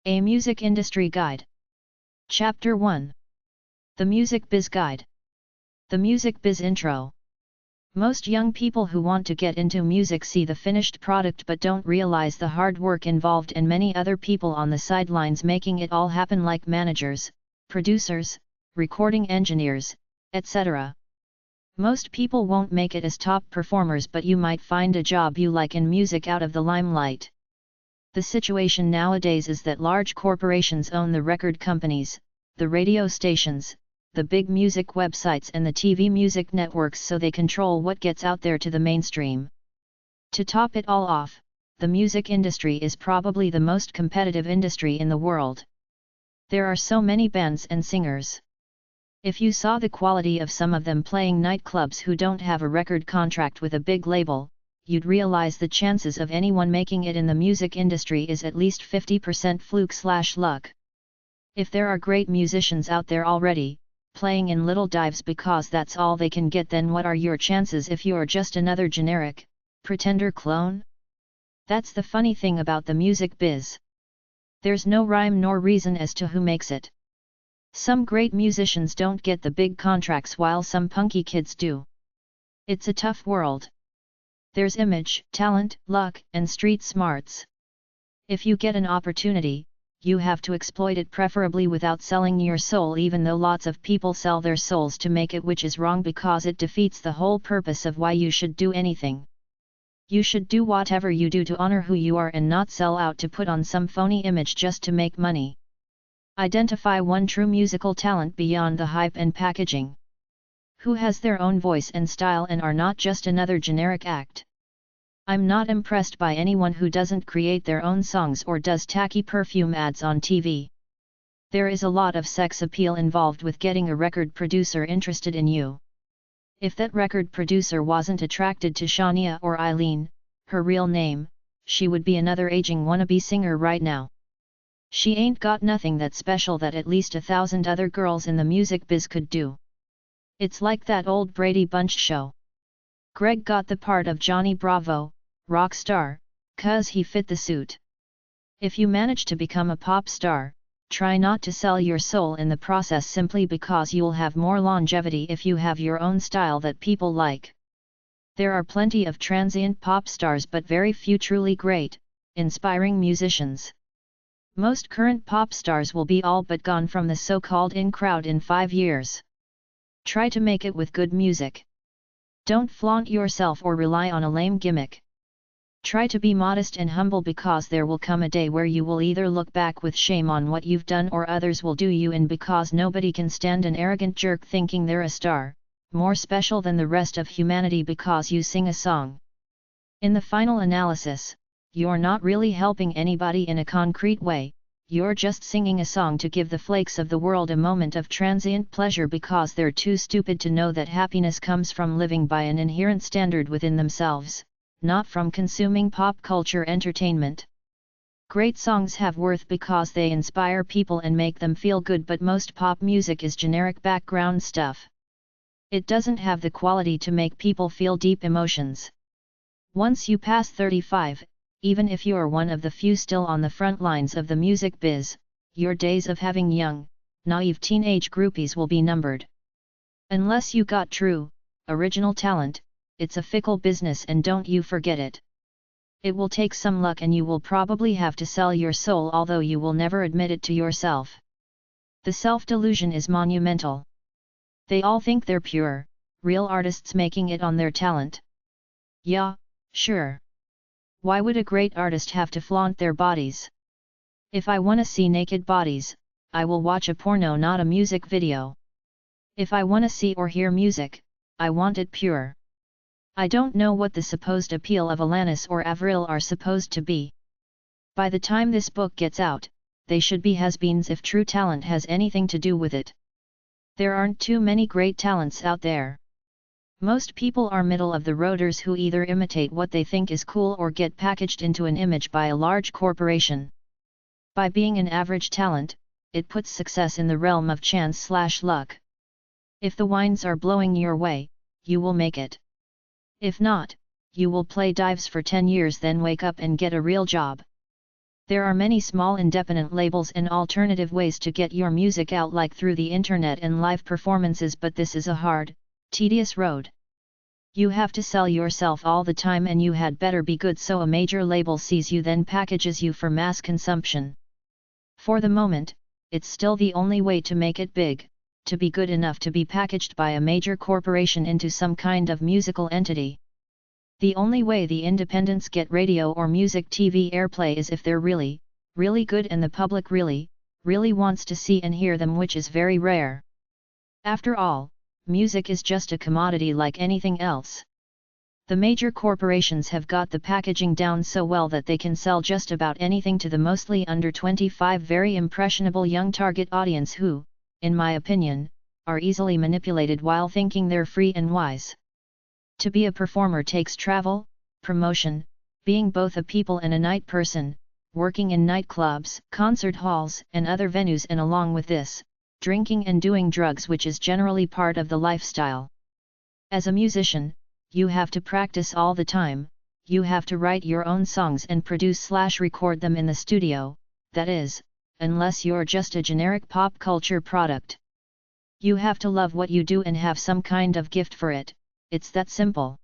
A Music Industry Guide. Chapter 1. The Music Biz Guide. The Music Biz Intro. Most young people who want to get into music see the finished product but don't realize the hard work involved and many other people on the sidelines making it all happen, like managers, producers, recording engineers, etc. Most people won't make it as top performers, but you might find a job you like in music out of the limelight. The situation nowadays is that large corporations own the record companies, the radio stations, the big music websites and the TV music networks, so they control what gets out there to the mainstream. To top it all off, the music industry is probably the most competitive industry in the world. There are so many bands and singers. If you saw the quality of some of them playing nightclubs who don't have a record contract with a big label, you'd realize the chances of anyone making it in the music industry is at least 50% fluke/luck. If there are great musicians out there already, playing in little dives because that's all they can get, then what are your chances if you're just another generic, pretender clone? That's the funny thing about the music biz. There's no rhyme nor reason as to who makes it. Some great musicians don't get the big contracts while some punky kids do. It's a tough world. There's image, talent, luck, and street smarts. If you get an opportunity, you have to exploit it, preferably without selling your soul, even though lots of people sell their souls to make it, which is wrong because it defeats the whole purpose of why you should do anything. You should do whatever you do to honor who you are and not sell out to put on some phony image just to make money. Identify one true musical talent beyond the hype and packaging. Who has their own voice and style and are not just another generic act. I'm not impressed by anyone who doesn't create their own songs or does tacky perfume ads on TV. There is a lot of sex appeal involved with getting a record producer interested in you. If that record producer wasn't attracted to Shania or Eileen, her real name, she would be another aging wannabe singer right now. She ain't got nothing that special that at least 1,000 other girls in the music biz could do. It's like that old Brady Bunch show. Greg got the part of Johnny Bravo, rock star, 'cause he fit the suit. If you manage to become a pop star, try not to sell your soul in the process, simply because you'll have more longevity if you have your own style that people like. There are plenty of transient pop stars but very few truly great, inspiring musicians. Most current pop stars will be all but gone from the so-called in crowd in 5 years. Try to make it with good music. Don't flaunt yourself or rely on a lame gimmick. Try to be modest and humble, because there will come a day where you will either look back with shame on what you've done or others will do you in, because nobody can stand an arrogant jerk thinking they're a star, more special than the rest of humanity because you sing a song. In the final analysis, you're not really helping anybody in a concrete way. You're just singing a song to give the flakes of the world a moment of transient pleasure because they're too stupid to know that happiness comes from living by an inherent standard within themselves, not from consuming pop culture entertainment. Great songs have worth because they inspire people and make them feel good, but most pop music is generic background stuff. It doesn't have the quality to make people feel deep emotions. Once you pass 35, even if you're one of the few still on the front lines of the music biz, your days of having young, naive teenage groupies will be numbered. Unless you got true, original talent, it's a fickle business, and don't you forget it. It will take some luck and you will probably have to sell your soul, although you will never admit it to yourself. The self-delusion is monumental. They all think they're pure, real artists making it on their talent. Yeah, sure. Why would a great artist have to flaunt their bodies? If I want to see naked bodies, I will watch a porno, not a music video. If I want to see or hear music, I want it pure. I don't know what the supposed appeal of Alanis or Avril are supposed to be. By the time this book gets out, they should be has-beens if true talent has anything to do with it. There aren't too many great talents out there. Most people are middle-of-the-roaders who either imitate what they think is cool or get packaged into an image by a large corporation. By being an average talent, it puts success in the realm of chance/luck. If the winds are blowing your way, you will make it. If not, you will play dives for 10 years, then wake up and get a real job. There are many small independent labels and alternative ways to get your music out, like through the internet and live performances, but this is a hard, tedious road. You have to sell yourself all the time, and you had better be good so a major label sees you, then packages you for mass consumption. For the moment, it's still the only way to make it big, to be good enough to be packaged by a major corporation into some kind of musical entity. The only way the independents get radio or music TV airplay is if they're really, really good and the public really, really wants to see and hear them, which is very rare. After all, music is just a commodity like anything else. The major corporations have got the packaging down so well that they can sell just about anything to the mostly under 25 very impressionable young target audience who, in my opinion, are easily manipulated while thinking they're free and wise. To be a performer takes travel, promotion, being both a people and a night person, working in nightclubs, concert halls, and other venues, and along with this, drinking and doing drugs, which is generally part of the lifestyle. As a musician, you have to practice all the time, you have to write your own songs and produce/record them in the studio, that is, unless you're just a generic pop culture product. You have to love what you do and have some kind of gift for it. It's that simple.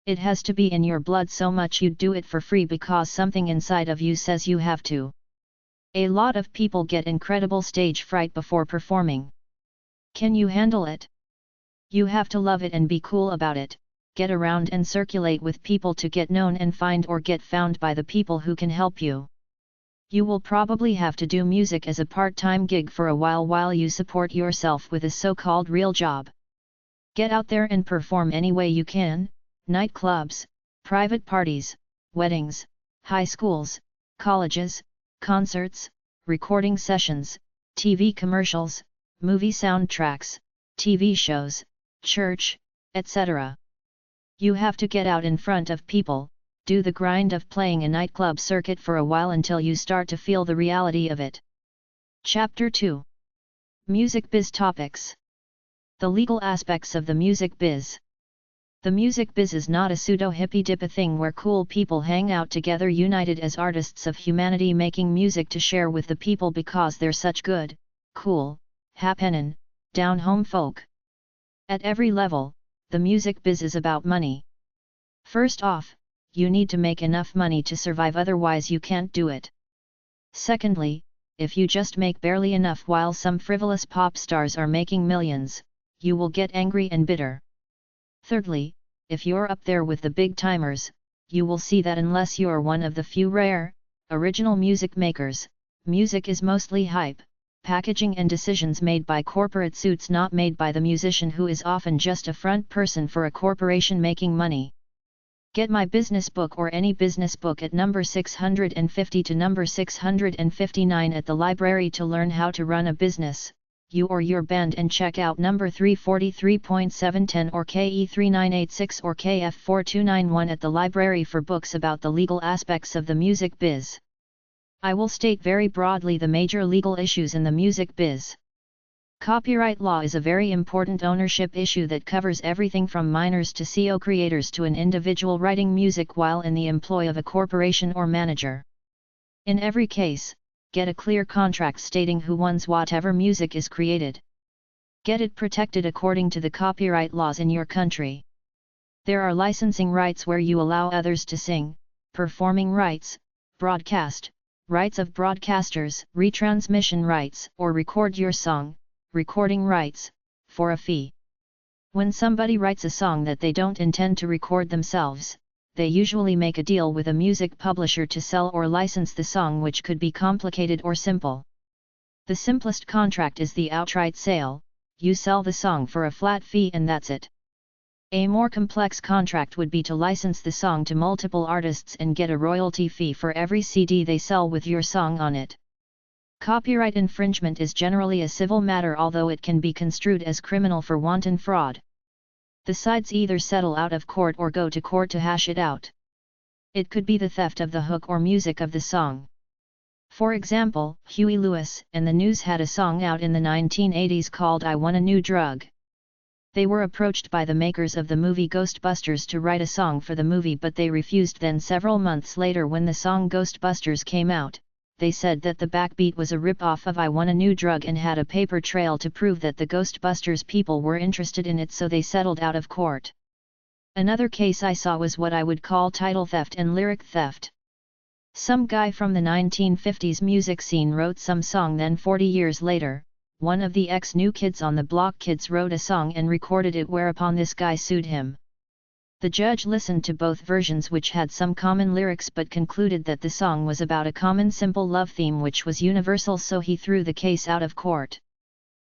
It has to be in your blood so much you'd do it for free because something inside of you says you have to. A lot of people get incredible stage fright before performing. Can you handle it? You have to love it and be cool about it, get around and circulate with people to get known and find or get found by the people who can help you. You will probably have to do music as a part-time gig for a while you support yourself with a so-called real job. Get out there and perform any way you can, nightclubs, private parties, weddings, high schools, colleges, concerts, recording sessions, TV commercials, movie soundtracks, TV shows, church, etc. You have to get out in front of people, do the grind of playing a nightclub circuit for a while until you start to feel the reality of it. Chapter 2. Music Biz Topics. The legal aspects of the music biz. The music biz is not a pseudo-hippy-dippy thing where cool people hang out together united as artists of humanity making music to share with the people because they're such good, cool, happenin', down-home folk. At every level, the music biz is about money. First off, you need to make enough money to survive, otherwise you can't do it. Secondly, if you just make barely enough while some frivolous pop stars are making millions, you will get angry and bitter. Thirdly, if you're up there with the big timers, you will see that unless you're one of the few rare, original music makers, music is mostly hype, packaging and decisions made by corporate suits, not made by the musician who is often just a front person for a corporation making money. Get my business book or any business book at number 650 to number 659 at the library to learn how to run a business, you or your band, and check out number 343.710 or KE3986 or KF4291 at the library for books about the legal aspects of the music biz. I will state very broadly the major legal issues in the music biz. Copyright law is a very important ownership issue that covers everything from minors to CO creators to an individual writing music while in the employ of a corporation or manager. In every case, get a clear contract stating who owns whatever music is created. Get it protected according to the copyright laws in your country. There are licensing rights where you allow others to sing, performing rights, broadcast, rights of broadcasters, retransmission rights, or record your song, recording rights, for a fee. When somebody writes a song that they don't intend to record themselves, they usually make a deal with a music publisher to sell or license the song, which could be complicated or simple. The simplest contract is the outright sale, you sell the song for a flat fee and that's it. A more complex contract would be to license the song to multiple artists and get a royalty fee for every CD they sell with your song on it. Copyright infringement is generally a civil matter, although it can be construed as criminal for wanton fraud. The sides either settle out of court or go to court to hash it out. It could be the theft of the hook or music of the song. For example, Huey Lewis and the News had a song out in the 1980s called I Want a New Drug. They were approached by the makers of the movie Ghostbusters to write a song for the movie, but they refused. Then several months later, when the song Ghostbusters came out, they said that the backbeat was a rip-off of I Want a New Drug and had a paper trail to prove that the Ghostbusters people were interested in it, so they settled out of court. Another case I saw was what I would call title theft and lyric theft. Some guy from the 1950s music scene wrote some song, then 40 years later, one of the ex-New Kids on the Block kids wrote a song and recorded it, whereupon this guy sued him. The judge listened to both versions, which had some common lyrics, but concluded that the song was about a common simple love theme which was universal, so he threw the case out of court.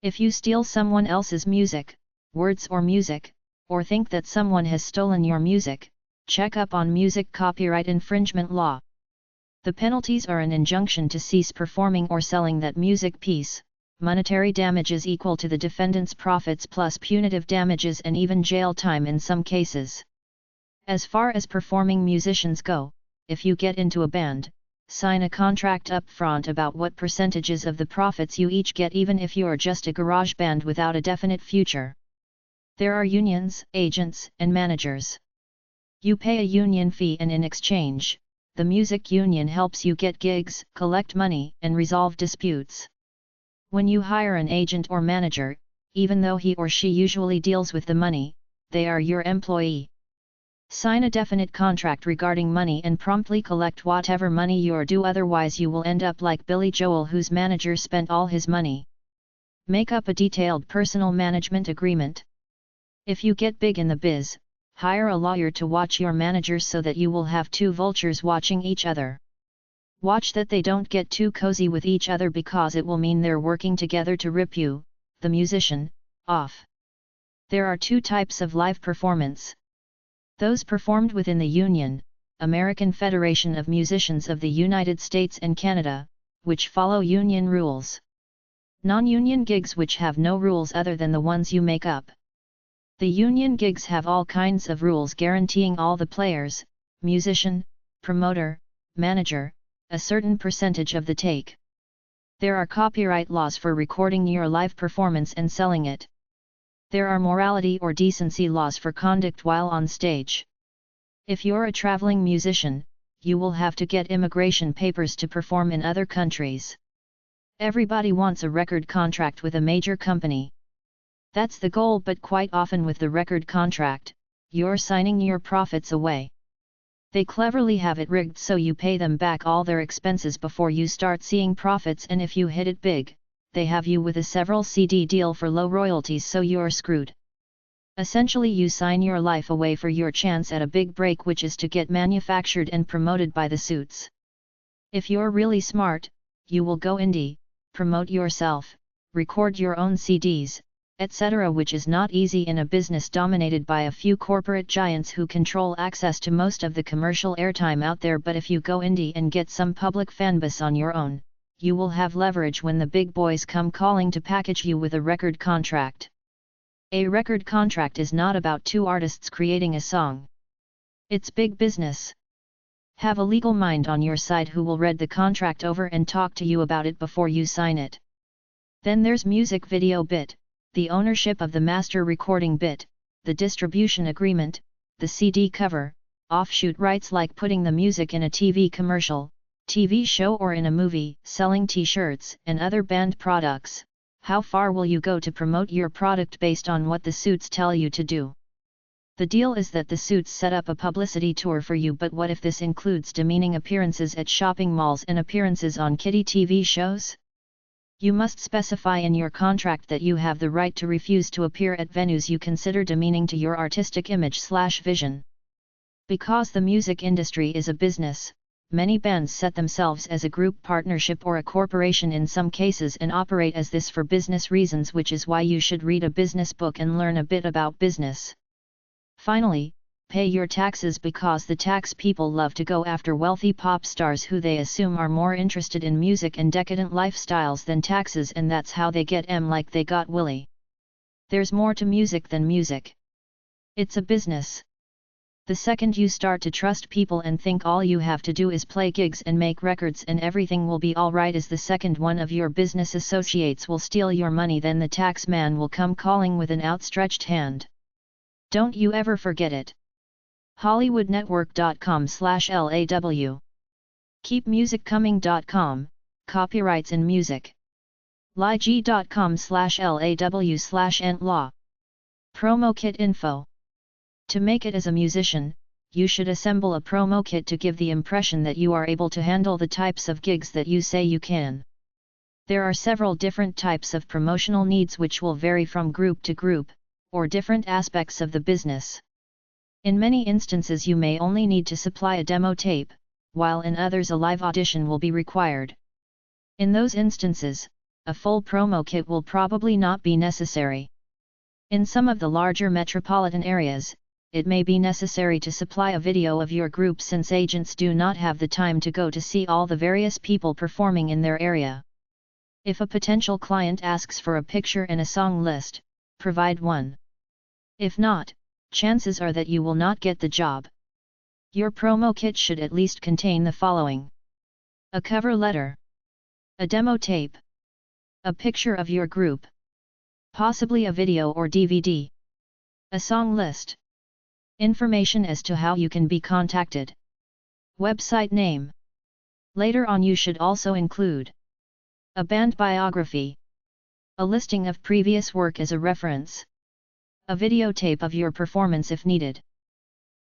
If you steal someone else's music, words or music, or think that someone has stolen your music, check up on music copyright infringement law. The penalties are an injunction to cease performing or selling that music piece, monetary damages equal to the defendant's profits plus punitive damages, and even jail time in some cases. As far as performing musicians go, if you get into a band, sign a contract up front about what percentages of the profits you each get, even if you are just a garage band without a definite future. There are unions, agents, and managers. You pay a union fee, and in exchange, the music union helps you get gigs, collect money, and resolve disputes. When you hire an agent or manager, even though he or she usually deals with the money, they are your employee. Sign a definite contract regarding money and promptly collect whatever money you're due, otherwise you will end up like Billy Joel, whose manager spent all his money. Make up a detailed personal management agreement. If you get big in the biz, hire a lawyer to watch your managers so that you will have two vultures watching each other. Watch that they don't get too cozy with each other, because it will mean they're working together to rip you, the musician, off. There are two types of live performance. Those performed within the Union, American Federation of Musicians of the United States and Canada, which follow union rules. Non-union gigs which have no rules other than the ones you make up. The union gigs have all kinds of rules guaranteeing all the players, musician, promoter, manager, a certain percentage of the take. There are copyright laws for recording your live performance and selling it. There are morality or decency laws for conduct while on stage. If you're a traveling musician, you will have to get immigration papers to perform in other countries. Everybody wants a record contract with a major company. That's the goal, but quite often with the record contract, you're signing your profits away. They cleverly have it rigged so you pay them back all their expenses before you start seeing profits, and if you hit it big, they have you with a several CD deal for low royalties, so you're screwed. Essentially, you sign your life away for your chance at a big break, which is to get manufactured and promoted by the suits. If you're really smart, you will go indie, promote yourself, record your own CDs, etc., which is not easy in a business dominated by a few corporate giants who control access to most of the commercial airtime out there. But if you go indie and get some public fanbase on your own, you will have leverage when the big boys come calling to package you with a record contract. A record contract is not about two artists creating a song. It's big business. Have a legal mind on your side who will read the contract over and talk to you about it before you sign it. Then there's music video bit, the ownership of the master recording bit, the distribution agreement, the CD cover, offshoot rights like putting the music in a TV commercial, TV show, or in a movie, selling t-shirts and other band products. How far will you go to promote your product based on what the suits tell you to do? The deal is that the suits set up a publicity tour for you, but what if this includes demeaning appearances at shopping malls and appearances on kiddie TV shows? You must specify in your contract that you have the right to refuse to appear at venues you consider demeaning to your artistic image/vision. Because the music industry is a business, many bands set themselves as a group partnership or a corporation in some cases and operate as this for business reasons, which is why you should read a business book and learn a bit about business. Finally, pay your taxes, because the tax people love to go after wealthy pop stars who they assume are more interested in music and decadent lifestyles than taxes, and that's how they get M like they got Willie. There's more to music than music. It's a business. The second you start to trust people and think all you have to do is play gigs and make records and everything will be alright is the second one of your business associates will steal your money, then the tax man will come calling with an outstretched hand. Don't you ever forget it. HollywoodNetwork.com/LAW KeepMusicComing.com, copyrights in music. Lig.com/law/ent-law. Promo kit info. To make it as a musician, you should assemble a promo kit to give the impression that you are able to handle the types of gigs that you say you can. There are several different types of promotional needs which will vary from group to group, or different aspects of the business. In many instances you may only need to supply a demo tape, while in others a live audition will be required. In those instances, a full promo kit will probably not be necessary. In some of the larger metropolitan areas, it may be necessary to supply a video of your group since agents do not have the time to go to see all the various people performing in their area. If a potential client asks for a picture and a song list, provide one. If not, chances are that you will not get the job. Your promo kit should at least contain the following: a cover letter, a demo tape, a picture of your group, possibly a video or DVD, a song list, information as to how you can be contacted, website name. Later on you should also include a band biography, a listing of previous work as a reference, a videotape of your performance if needed.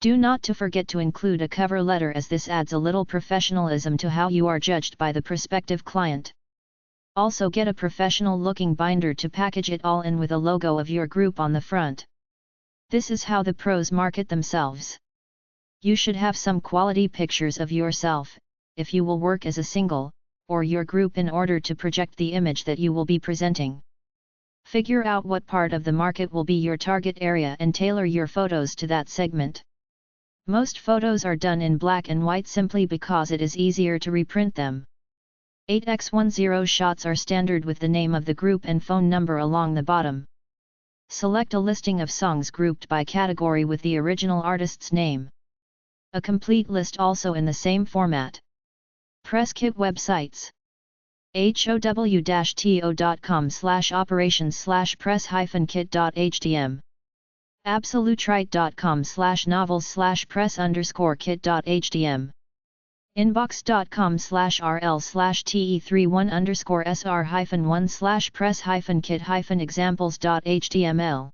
Do not to forget to include a cover letter, as this adds a little professionalism to how you are judged by the prospective client. Also get a professional looking binder to package it all in with a logo of your group on the front. This is how the pros market themselves. You should have some quality pictures of yourself, if you will work as a single, or your group, in order to project the image that you will be presenting. Figure out what part of the market will be your target area and tailor your photos to that segment. Most photos are done in black and white simply because it is easier to reprint them. 8x10 shots are standard with the name of the group and phone number along the bottom. Select a listing of songs grouped by category with the original artist's name. A complete list also in the same format. Press kit websites: how.com/operations/press-kit.htm, absolutrite.com/novels/press_kit.htm, inbox.com/rl/te3-1/sr-press-kit-examples.html,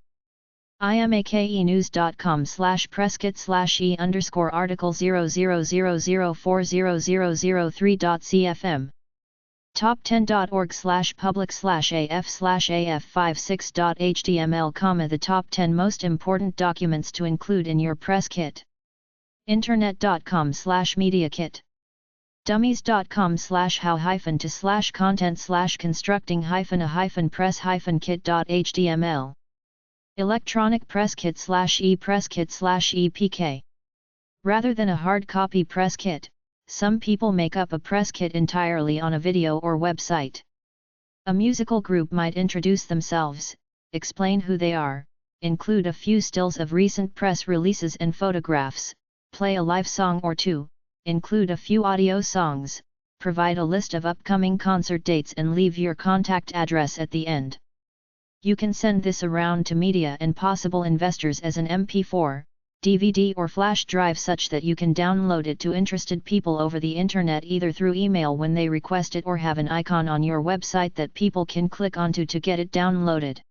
imakenews.com/presskit/e_article0000400003.cfm, top10.org/public/af56.html, the top 10 most important documents to include in your press kit. internet.com/mediakit, dummies.com/how-to/content/constructing-a-press-kit.html, electronic press kit/e-press kit/epk. Rather than a hard copy press kit, some people make up a press kit entirely on a video or website. A musical group might introduce themselves, explain who they are, include a few stills of recent press releases and photographs, play a live song or two, include a few audio songs, provide a list of upcoming concert dates and leave your contact address at the end. You can send this around to media and possible investors as an MP4, DVD or flash drive, such that you can download it to interested people over the internet either through email when they request it, or have an icon on your website that people can click onto to get it downloaded.